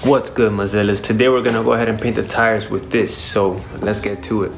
What's good, Mozellas? Today we're gonna go ahead and paint the tires with this, so let's get to it.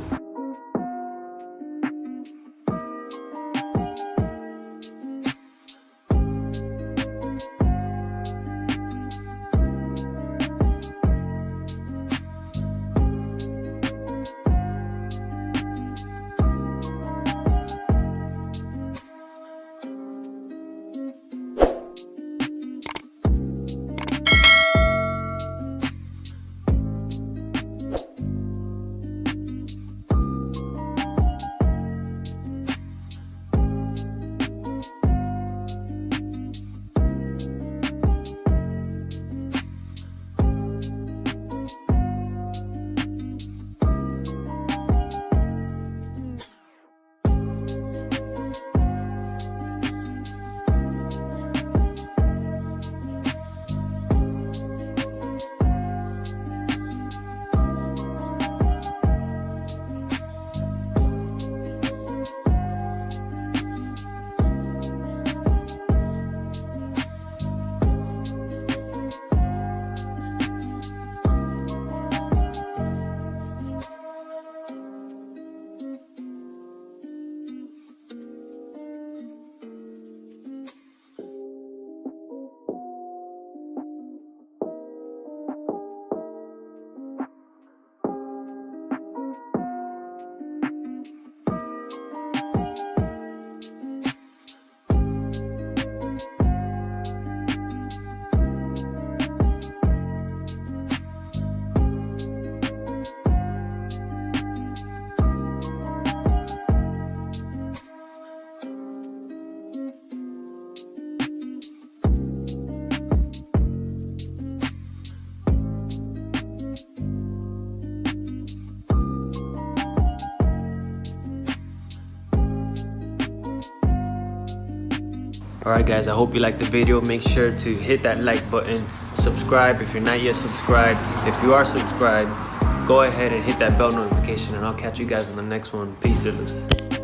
Alright guys, I hope you liked the video. Make sure to hit that like button, subscribe if you're not yet subscribed. If you are subscribed, go ahead and hit that bell notification, and I'll catch you guys on the next one. Peace, Zillers.